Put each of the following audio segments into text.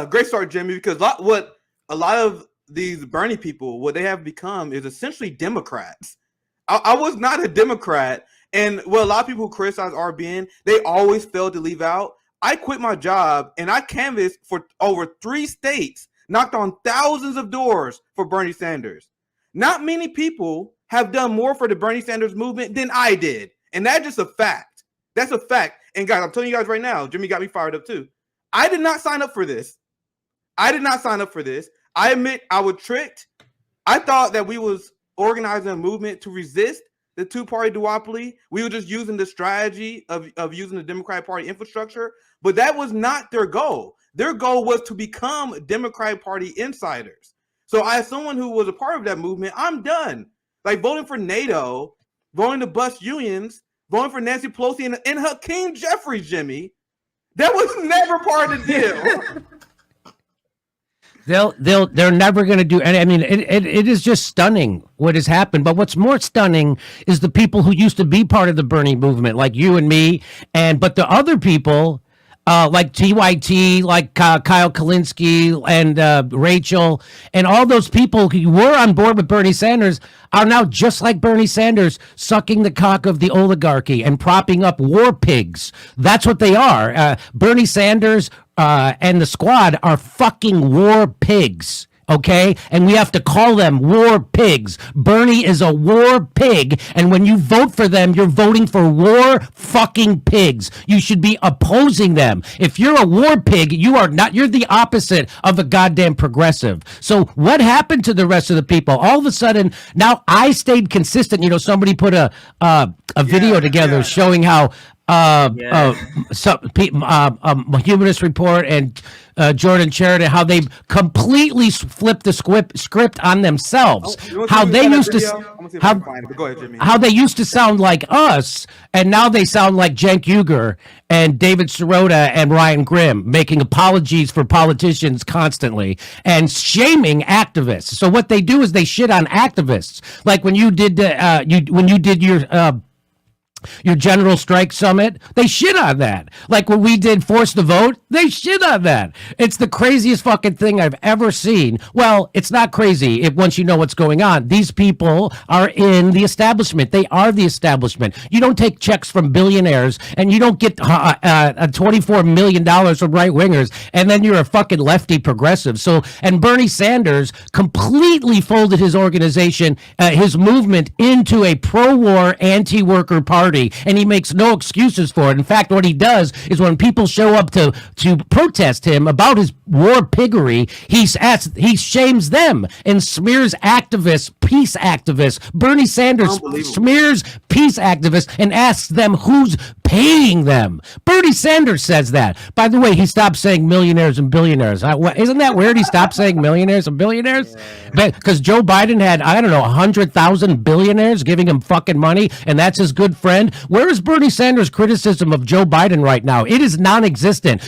Great start, Jimmy. Because what a lot of these Bernie people, what they have become is essentially Democrats. I was not a Democrat, and what a lot of people who criticize RBN, they always fail to leave out. I quit my job and I canvassed for over 3 states, knocked on thousands of doors for Bernie Sanders. Not many people have done more for the Bernie Sanders movement than I did, and that's just a fact. That's a fact. And guys, I'm telling you guys right now, Jimmy got me fired up too. I did not sign up for this. I did not sign up for this. I admit I was tricked. I thought that we was organizing a movement to resist the two-party duopoly. We were just using the strategy of using the Democratic Party infrastructure, but that was not their goal. Their goal was to become Democratic Party insiders. So as someone who was a part of that movement, I'm done. Like voting for NATO, voting to bust unions, voting for Nancy Pelosi and Hakeem Jeffries, Jimmy. That was never part of the deal. They're never going to do. And I mean, it is just stunning what has happened. But what's more stunning is the people who used to be part of the Bernie movement, like you and me, but the other people, like TYT, like Kyle Kalinske and Rachel, and all those people who were on board with Bernie Sanders are now just like Bernie Sanders, sucking the cock of the oligarchy and propping up war pigs. That's what they are. Bernie Sanders and the squad are fucking war pigs. Okay, and we have to call them war pigs. Bernie is a war pig, and when you vote for them, you're voting for war fucking pigs. You should be opposing them. If you're a war pig, you are not. You're the opposite of a goddamn progressive. So what happened to the rest of the people? All of a sudden, now I stayed consistent. You know, somebody put a video together showing how Humanist Report and Jordan Sheridan, how they completely flipped the script on themselves. How they used to sound like us, and now they sound like Cenk Uygur and David Sirota and Ryan Grimm, making apologies for politicians constantly and shaming activists. So what they do is they shit on activists, like when you did your general strike summit, they shit on that. Like when we did force the vote, they shit on that. It's the craziest fucking thing I've ever seen. Well, it's not crazy once you know what's going on. These people are in the establishment. They are the establishment. You don't take checks from billionaires and you don't get $24 million from right wingers, and then you're a fucking lefty progressive. So, and Bernie Sanders completely folded his organization, his movement, into a pro-war, anti-worker party. And he makes no excuses for it. In fact, what he does is when people show up to protest him about his war piggery, he shames them and smears activists, peace activists. Bernie Sanders smears peace activists and asks them who's paying them. Bernie Sanders says that. By the way, he stopped saying millionaires and billionaires. Isn't that weird? He stopped saying millionaires and billionaires? Because Joe Biden had, 100,000 billionaires giving him fucking money, and that's his good friend. Where is Bernie Sanders' criticism of Joe Biden right now? It is non-existent.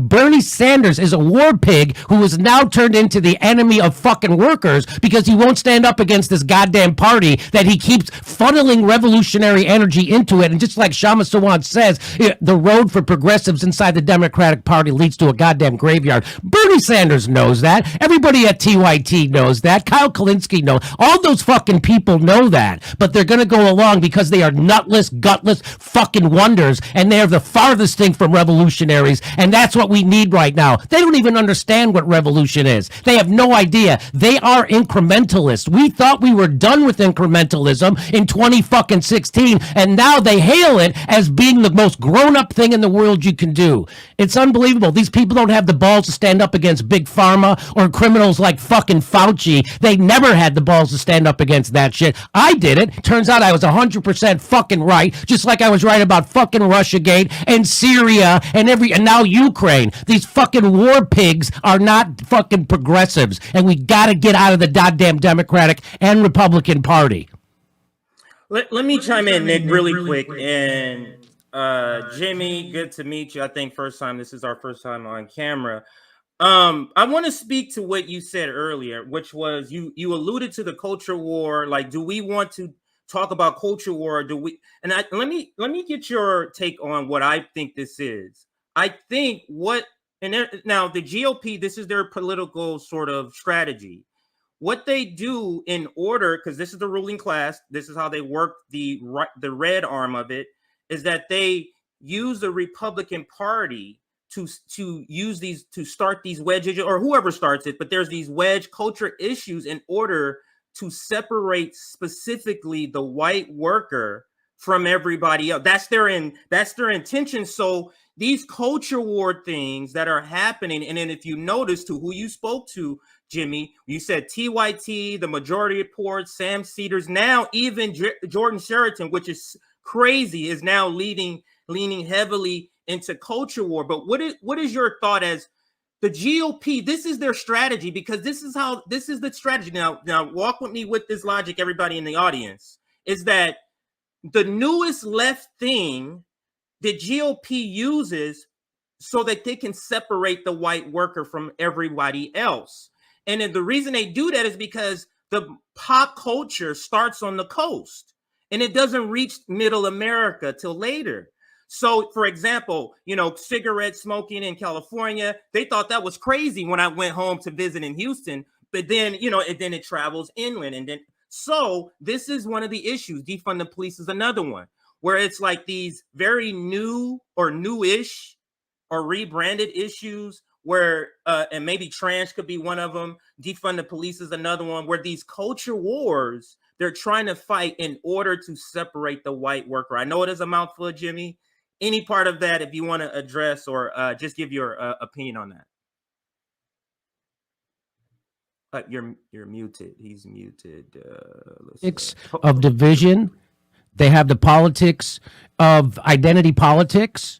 Bernie Sanders is a war pig who is now turned into the enemy of fucking workers because he won't stand up against this goddamn party that he keeps funneling revolutionary energy into it. And just like Shama Sawant says, the road for progressives inside the Democratic Party leads to a goddamn graveyard. Bernie Sanders knows that. Everybody at TYT knows that. Kyle Kalinske knows. All those fucking people know that. But they're going to go along because they are nutless, gutless fucking wonders, and they're the farthest thing from revolutionaries, and that's what we need right now. They don't even understand what revolution is. They have no idea. They are incrementalists. We thought we were done with incrementalism in 2016, and now they hail it as being the most grown-up thing in the world you can do. It's unbelievable. These people don't have the balls to stand up against big pharma or criminals like fucking Fauci. They never had the balls to stand up against that shit. I did it. Turns out I was 100% fucking right, just like I was right about fucking Russiagate and Syria and now Ukraine. These fucking war pigs are not fucking progressives, and we gotta get out of the goddamn Democratic and Republican Party. Let me chime in, Nick, really quick. And Jimmy, good to meet you. I think this is our first time on camera. I want to speak to what you said earlier, which was you alluded to the culture war. Like, do we want to talk about culture war? Do we? And let me get your take on what I think this is. I think what And now the GOP, this is their political sort of strategy. What they do in order, because this is the ruling class, this is how they work the red arm of it, is that they use the Republican Party to use these, to start these wedge, or whoever starts it, but there's these wedge culture issues in order to separate specifically the white worker from everybody else. That's their intention. So these culture war things that are happening, and then if you notice to who you spoke to, Jimmy, you said TYT, the Majority Report, Sam Cedars, now even Jordan Sheraton, which is crazy, is now leaning heavily into culture war. But what is your thought as the GOP? This is their strategy, because this is the strategy. Now walk with me with this logic, everybody in the audience, is that the newest left thing the GOP uses so that they can separate the white worker from everybody else. And then the reason they do that is because the pop culture starts on the coast and it doesn't reach middle America till later. So, for example, cigarette smoking in California, they thought that was crazy when I went home to visit in Houston. But then, then it travels inland. And then, so this is one of the issues. Defund the police is another one, where it's like these very new or newish or rebranded issues where, and maybe trans could be one of them. Defund the police is another one, where these culture wars, they're trying to fight in order to separate the white worker. I know it is a mouthful, Jimmy. Any part of that, if you want to address or just give your opinion on that. You're muted. He's muted. Of division. They have the politics of identity politics,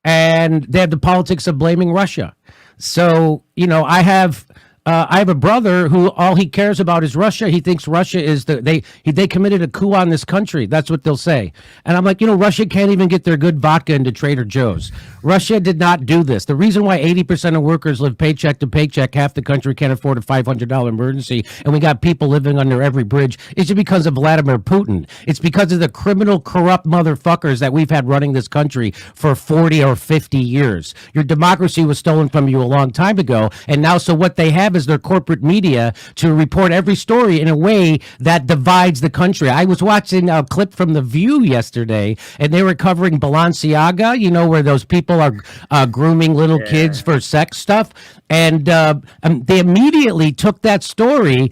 and they have the politics of blaming Russia. So, I have a brother who all he cares about is Russia. He thinks Russia is they committed a coup on this country. That's what they'll say. And I'm like, Russia can't even get their good vodka into Trader Joe's. Russia did not do this. The reason why 80% of workers live paycheck to paycheck, half the country can't afford a $500 emergency, and we got people living under every bridge, is just because of Vladimir Putin. It's because of the criminal, corrupt motherfuckers that we've had running this country for 40 or 50 years. Your democracy was stolen from you a long time ago, and now so what they have is their corporate media to report every story in a way that divides the country. I was watching a clip from The View yesterday, and they were covering Balenciaga, where those people are grooming little kids for sex stuff. And they immediately took that story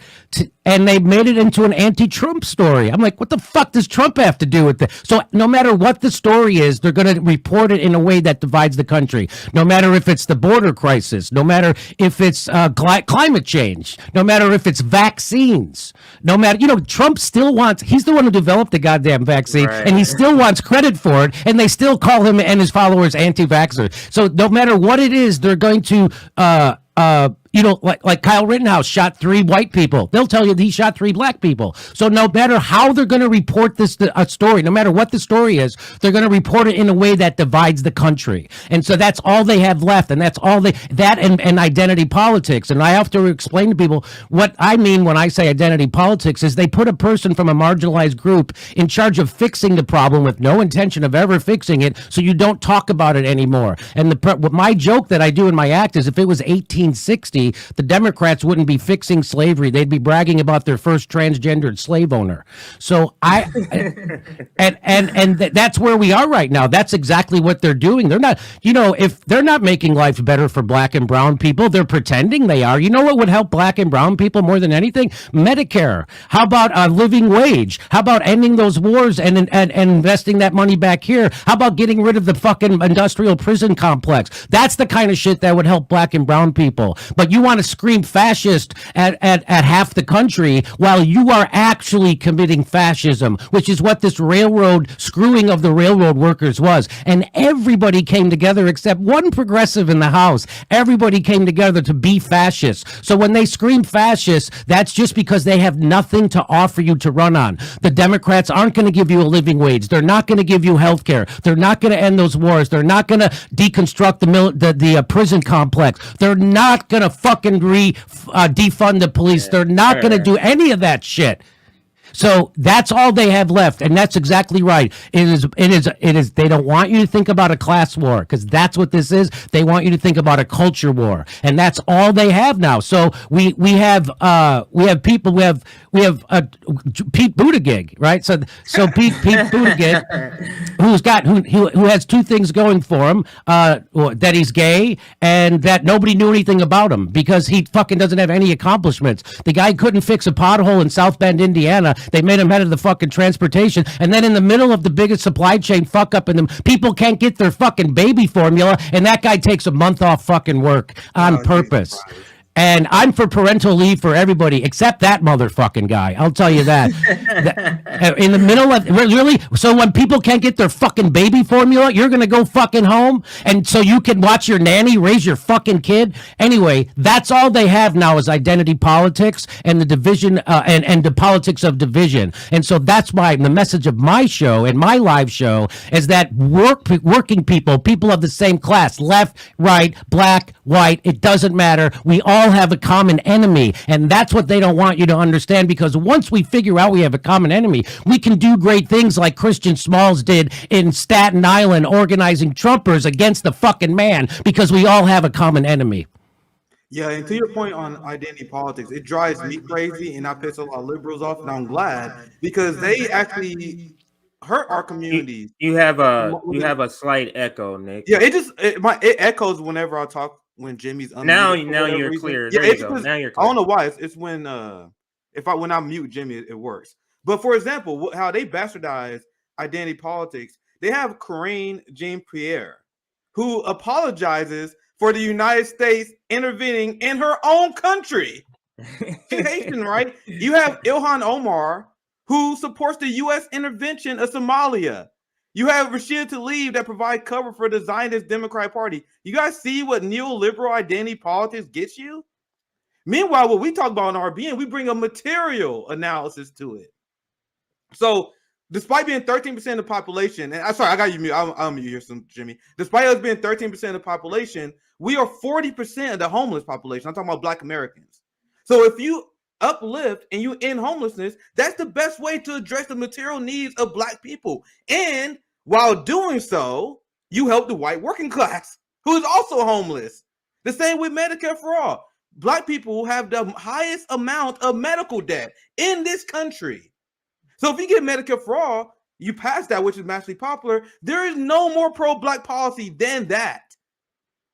and they made it into an anti-Trump story. I'm like, what the fuck does Trump have to do with this? So no matter what the story is, they're going to report it in a way that divides the country. No matter if it's the border crisis, no matter if it's climate change, no matter if it's vaccines, no matter, Trump still wants, he's the one who developed the goddamn vaccine, right, and he still wants credit for it, and they still call him and his followers anti-vaxxers. So no matter what it is, they're going to like Kyle Rittenhouse shot 3 white people. They'll tell you he shot 3 black people. So no matter how they're going to report this story, no matter what the story is, they're going to report it in a way that divides the country. And so that's all they have left. And that's all and identity politics. And I have to explain to people what I mean when I say identity politics is they put a person from a marginalized group in charge of fixing the problem with no intention of ever fixing it, so you don't talk about it anymore. And my joke that I do in my act is if it was 1860, the Democrats wouldn't be fixing slavery. They'd be bragging about their first transgendered slave owner. So that's where we are right now. That's exactly what they're doing. They're not, if they're not making life better for black and brown people, they're pretending they are. You know what would help black and brown people more than anything? Medicare. How about a living wage? How about ending those wars and investing that money back here? How about getting rid of the fucking industrial prison complex? That's the kind of shit that would help black and brown people. But you want to scream fascist at half the country while you are actually committing fascism, which is what this screwing of the railroad workers was. And everybody came together except one progressive in the House. Everybody came together to be fascists. So when they scream fascist, that's just because they have nothing to offer you to run on. The Democrats aren't going to give you a living wage. They're not going to give you health care. They're not going to end those wars. They're not going to deconstruct the prison complex. They're not going to fucking defund the police. They're not going to do any of that shit. So that's all they have left, and that's exactly right. It is. They don't want you to think about a class war because that's what this is. They want you to think about a culture war, and that's all they have now. So we have people. We have Pete Buttigieg, right? So Pete Buttigieg, who has two things going for him: that he's gay and that nobody knew anything about him because he fucking doesn't have any accomplishments. The guy couldn't fix a pothole in South Bend, Indiana. They made him head of the fucking transportation. And then in the middle of the biggest supply chain fuck up in them, people can't get their fucking baby formula. And that guy takes a month off fucking work on purpose. And I'm for parental leave for everybody except that motherfucking guy. I'll tell you that. In the middle of really, so when people can't get their fucking baby formula, you're gonna go fucking home, and so you can watch your nanny raise your fucking kid. Anyway, that's all they have now is identity politics and the division and the politics of division. And so that's why the message of my show and my live show is that working people of the same class, left, right, black, white, it doesn't matter. We all have a common enemy, and that's what they don't want you to understand, because once we figure out we have a common enemy, we can do great things like Christian Smalls did in Staten Island organizing Trumpers against the fucking man, because we all have a common enemy. Yeah, and to your point on identity politics, it drives me crazy, and I piss a lot of liberals off, and I'm glad because they actually hurt our communities. You have a slight echo, Nick. Yeah, it echoes whenever I talk when Jimmy's now you're clear. Yeah, there you go. Now you're clear. I don't know why. It's when when I mute Jimmy, it works. But for example, how they bastardize identity politics, they have Karine Jean-Pierre, who apologizes for the United States intervening in her own country. She's Haitian, right? You have Ilhan Omar, who supports the U.S. intervention of Somalia. You have Rashida Tlaib that provide cover for the Zionist Democratic Party. You guys see what neoliberal identity politics gets you? Meanwhile, what we talk about in RBN, we bring a material analysis to it. So, despite being 13% of the population, and I'm sorry, I got you mute. I'll mute you some, Jimmy. Despite us being 13% of the population, we are 40% of the homeless population. I'm talking about Black Americans. So, if you uplift and you end homelessness, that's the best way to address the material needs of Black people. And while doing so, you help the white working class, who is also homeless. The same with Medicare for all. Black people have the highest amount of medical debt in this country. So if you get Medicare for all, you pass that, which is massively popular. There is no more pro-Black policy than that.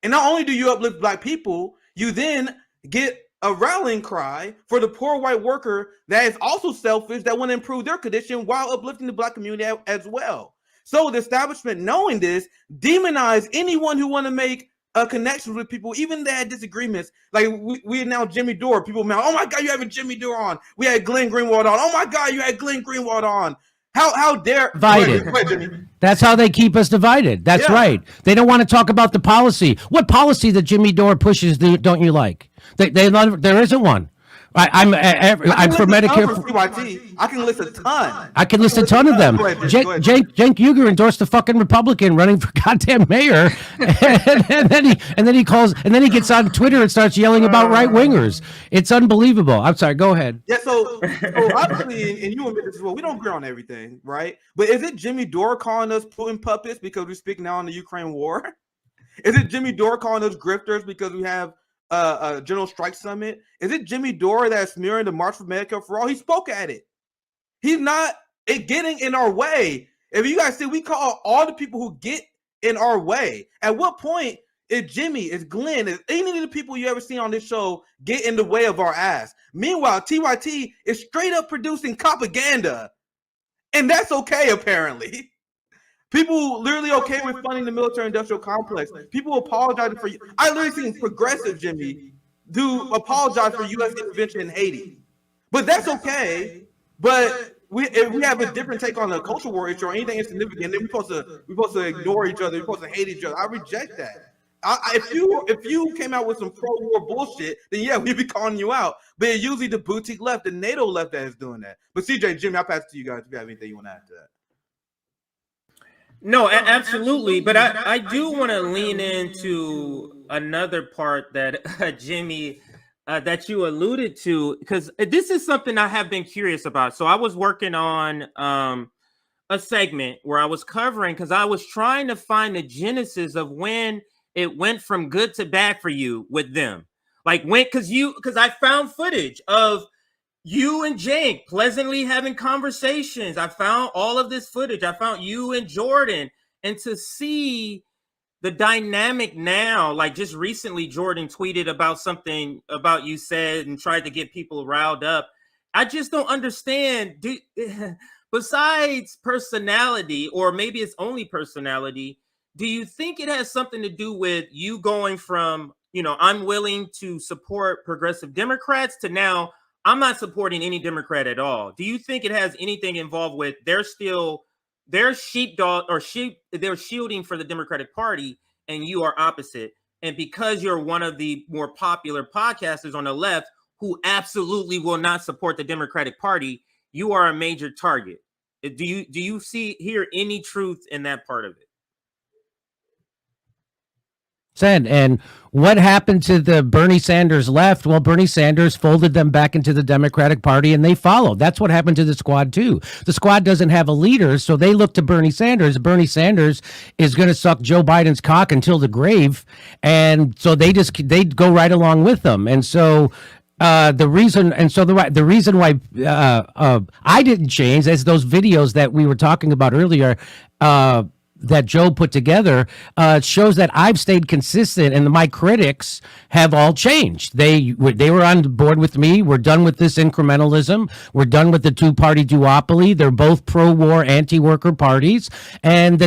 And not only do you uplift Black people, you then get a rallying cry for the poor white worker that is also selfish, that want to improve their condition while uplifting the Black community as well. So the establishment, knowing this, demonize anyone who want to make a connection with people, even if they had disagreements. Like we now Jimmy Dore, people now, oh my God, you have a Jimmy Dore on. We had Glenn Greenwald on. Oh my God, you had Glenn Greenwald on. How dare divided? Wait, Jimmy. That's how they keep us divided. That's right. They don't want to talk about the policy. What policy that Jimmy Dore pushes don't you like? There isn't one. I'm for Medicare. I can list a ton. I can list a ton of them. Cenk Uygur endorsed the fucking Republican running for goddamn mayor, and then he gets on Twitter and starts yelling about right wingers. It's unbelievable. I'm sorry. Go ahead. Yeah. So obviously, and you admit this as well, we don't agree on everything, right? But is it Jimmy Dore calling us Putin puppets because we speak now on the Ukraine war? Is it Jimmy Dore calling us grifters because we have a General Strike Summit? Is it Jimmy Dore that's smearing the March for Medicare for All? He spoke at it. He's not getting in our way. If you guys see, we call all the people who get in our way. At what point is Jimmy, is Glenn, is any of the people you ever seen on this show get in the way of our ass? Meanwhile, TYT is straight up producing propaganda. And that's okay, apparently. People literally okay with funding the military-industrial complex. People apologizing for you. I literally seen progressive Jimmy do apologize for U.S. intervention in Haiti. But that's okay. But if we have a different take on the cultural war issue or anything insignificant, then we're supposed to ignore each other. We're supposed to hate each other. I reject that. If you came out with some pro-war bullshit, then yeah, we'd be calling you out. But it's usually the boutique left, the NATO left that is doing that. But CJ, Jimmy, I'll pass it to you guys if you have anything you want to add to that. No, absolutely. But I do want to lean into another part that Jimmy that you alluded to, because this is something I have been curious about. So I was working on a segment where I was covering, because I was trying to find the genesis of when it went from good to bad for you with them. Like when, because I found footage of you and Jake pleasantly having conversations. I found all of this footage. I found you and Jordan, and to see the dynamic now, like just recently, Jordan tweeted about something about you said and tried to get people riled up. I just don't understand. Besides personality, or maybe it's only personality, do you think it has something to do with you going from, I'm willing to support progressive Democrats to now I'm not supporting any Democrat at all? Do you think it has anything involved with they're sheepdog or they're shielding for the Democratic Party and you are opposite? And because you're one of the more popular podcasters on the left who absolutely will not support the Democratic Party, you are a major target. Do you hear any truth in that part of it? And what happened to the Bernie Sanders left? Well, Bernie Sanders folded them back into the Democratic Party and they followed. That's what happened to the squad too. The squad doesn't have a leader, so they look to Bernie Sanders. Bernie Sanders is going to suck Joe Biden's cock until the grave, and so they go right along with them. And so the reason why I didn't change is those videos that we were talking about earlier, that Joe put together, shows that I've stayed consistent, and my critics have all changed. They were on board with me. We're done with this incrementalism. We're done with the two-party duopoly. They're both pro-war, anti-worker parties. And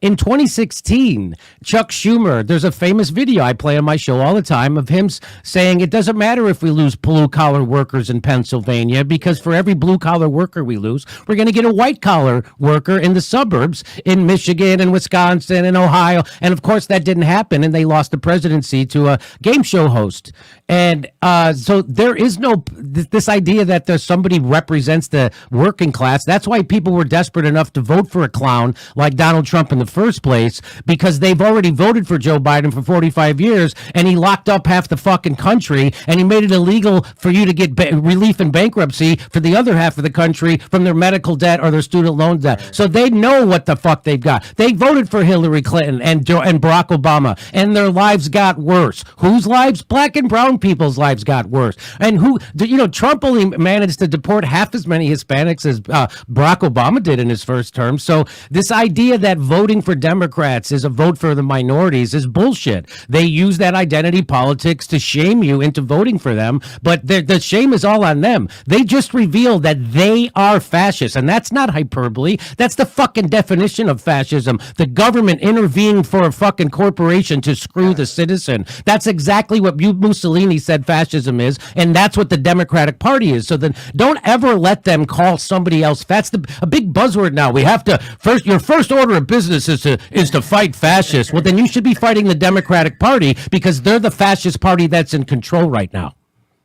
in 2016, Chuck Schumer, there's a famous video I play on my show all the time of him saying it doesn't matter if we lose blue-collar workers in Pennsylvania, because for every blue-collar worker we lose, we're going to get a white-collar worker in the suburbs in Michigan and Wisconsin and Ohio. And of course that didn't happen, and they lost the presidency to a game show host. And so there is no this idea that there's somebody represents the working class. That's why people were desperate enough to vote for a clown like Donald Trump in the first place, because they've already voted for Joe Biden for 45 years, and he locked up half the fucking country, and he made it illegal for you to get relief in bankruptcy for the other half of the country from their medical debt or their student loan debt. So they know what the fuck they've got. They voted for Hillary Clinton and Barack Obama, and their lives got worse. Whose lives? Black and brown people's lives got worse. And Trump only managed to deport half as many Hispanics as Barack Obama did in his first term. So this idea that voting for Democrats is a vote for the minorities is bullshit. They use that identity politics to shame you into voting for them, but the shame is all on them. They just revealed that they are fascists, and that's not hyperbole. That's the fucking definition of fascism. The government intervening for a fucking corporation to screw the citizen. That's exactly what Mussolini said fascism is, and that's what the Democratic Party is. So then don't ever let them call somebody else. That's a big buzzword now. We have to your first order of business is to fight fascists. Well, then you should be fighting the Democratic Party, because they're the fascist party that's in control right now.